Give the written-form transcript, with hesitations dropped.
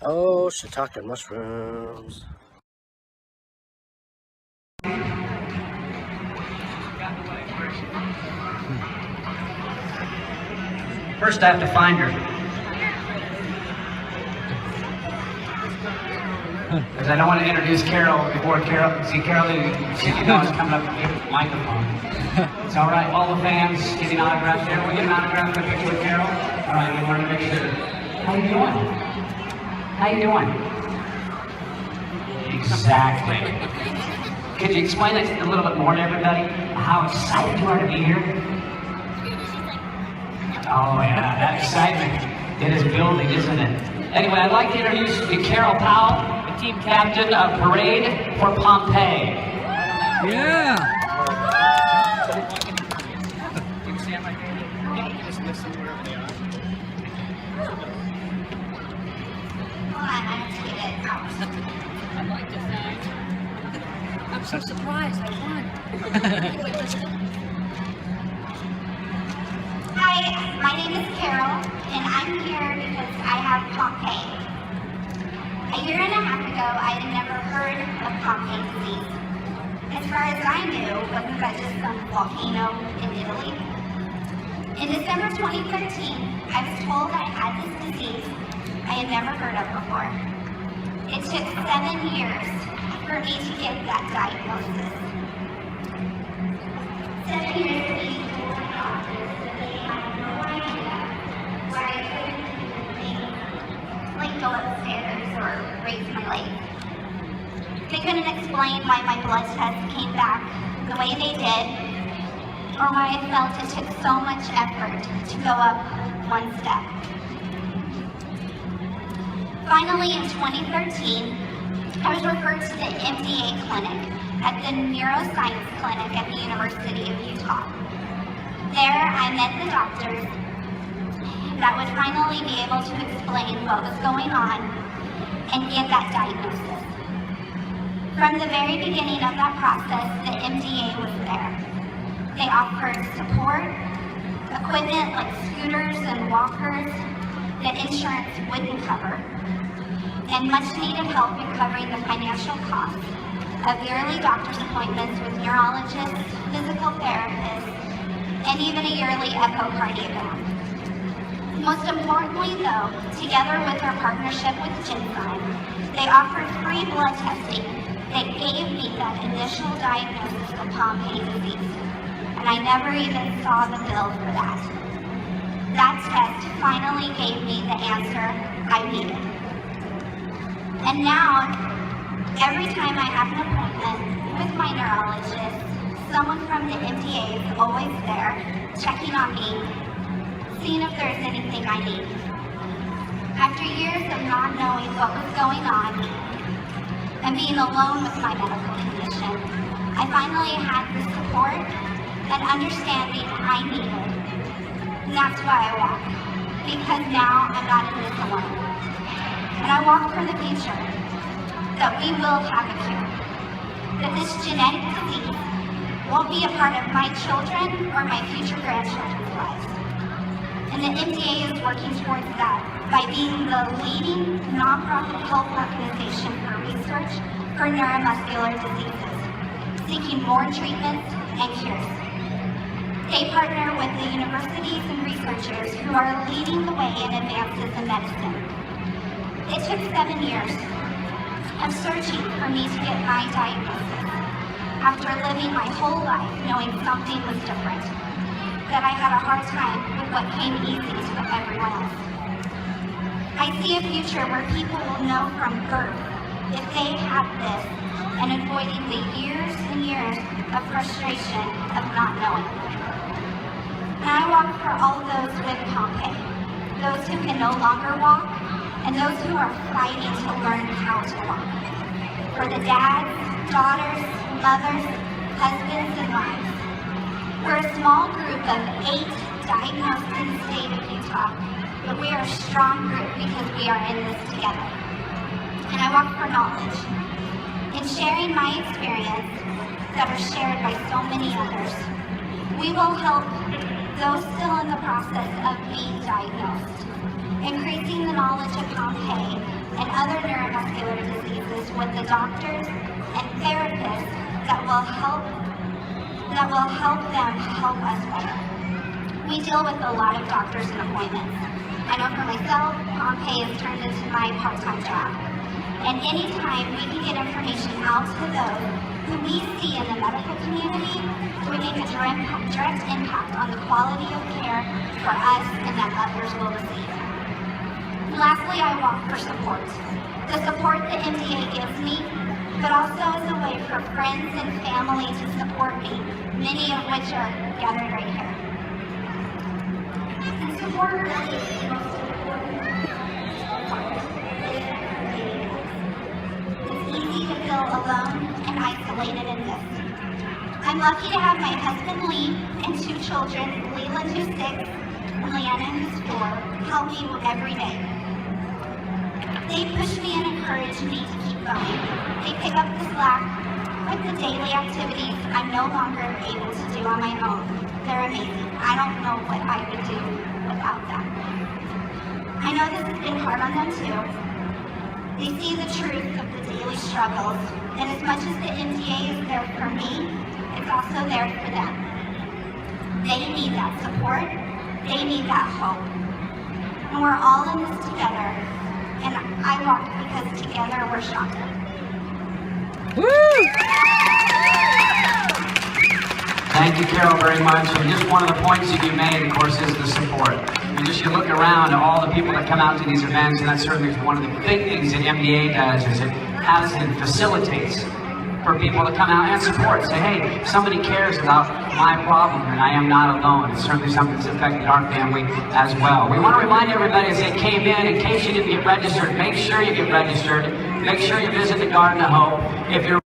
Oh, shiitake mushrooms. First, I have to find her. Because I don't want to introduce Carole before Carole. See, Carole, she knows coming up with the microphone. It's all right. All the fans getting autographs there. We get an autograph for a picture with Carole. All right, we want to make sure. How you doing? How you doing? Exactly. Could you explain it a little bit more to everybody? How excited you are to be here? Oh yeah, that excitement. It is building, isn't it? Anyway, I'd like to introduce Carole Powell, the team captain of Parade for Pompe. Yeah! You can stand right there. You can just listen wherever they are. I'd like to thank. I'm so surprised I won. Hi, my name is Carole, and I'm here because I have Pompe. A year and a half ago, I had never heard of Pompe disease. As far as I knew, wasn't that just some volcano in Italy? In December 2013, I was told I had this disease I had never heard of before. It took 7 years for me to get that diagnosis. 7 years of being told by doctors that they had no idea why I couldn't do things like go upstairs or raise my legs. They couldn't explain why my blood tests came back the way they did, or why I felt it took so much effort to go up one step. Finally, in 2013, I was referred to the MDA clinic at the neuroscience clinic at the University of Utah. There, I met the doctors that would finally be able to explain what was going on and give that diagnosis. From the very beginning of that process, the MDA was there. They offered support, equipment like scooters and walkers that insurance wouldn't cover, and much needed help in covering the financial costs of yearly doctor's appointments with neurologists, physical therapists, and even a yearly echocardiogram. Most importantly though, together with our partnership with Genzyme, they offered free blood testing that gave me that initial diagnosis of Pompe disease, and I never even saw the bill for that. That test finally gave me the answer I needed. And now, every time I have an appointment with my neurologist, someone from the MDA is always there, checking on me, seeing if there's anything I need. After years of not knowing what was going on and being alone with my medical condition, I finally had the support and understanding I needed. And that's why I walk, because now I'm not in this alone. And I walk for the future, that we will have a cure, that this genetic disease won't be a part of my children or my future grandchildren's lives. And the MDA is working towards that by being the leading nonprofit health organization for research for neuromuscular diseases, seeking more treatments and cures. They partner with the universities and researchers who are leading the way in advances in medicine. It took 7 years of searching for me to get my diagnosis, after living my whole life knowing something was different, that I had a hard time with what came easy to everyone else. I see a future where people will know from birth if they have this, and avoiding the years and years of frustration of not knowing. And I walk for all those with Pompe, those who can no longer walk, and those who are fighting to learn how to walk. For the dads, daughters, mothers, husbands, and wives. We're a small group of 8 diagnosed in the state of Utah, but we are a strong group because we are in this together. And I walk for knowledge. In sharing my experience that are shared by so many others, we will help those still in the process of being diagnosed, increasing the knowledge of Pompe and cardiovascular diseases with the doctors and therapists that will help them help us better. We deal with a lot of doctors and appointments. I know for myself, Pompe has turned into my part-time job. And anytime we can get information out to those who we see in the medical community, we make a direct impact on the quality of care for us and that others will receive. And lastly, I walk for support. The support the MDA gives me, but also as a way for friends and family to support me, many of which are gathered right here. And support really is the most important part. It's easy to feel alone and isolated in this. I'm lucky to have my husband Lee and 2 children, Leland who's 6 and Leanna who's 4, help me every day. They push me and encourage me to keep going. They pick up the slack with the daily activities I'm no longer able to do on my own. They're amazing. I don't know what I would do without them. I know this has been hard on them too. They see the truth of the daily struggles, and as much as the MDA is there for me, it's also there for them. They need that support. They need that hope. And we're all in this together. And I walk because together we're stronger. Woo! Thank you, Carole, very much. And just one of the points that you made, of course, is the support. And just you look around at all the people that come out to these events, and that certainly is one of the big things that MDA does, is it has and facilitates for people to come out and support. Say, hey, somebody cares about my problem, and I am not alone. It's certainly something that's affected our family as well. We want to remind everybody as they came in case you didn't get registered, make sure you get registered. Make sure you visit the Garden of Hope. If you're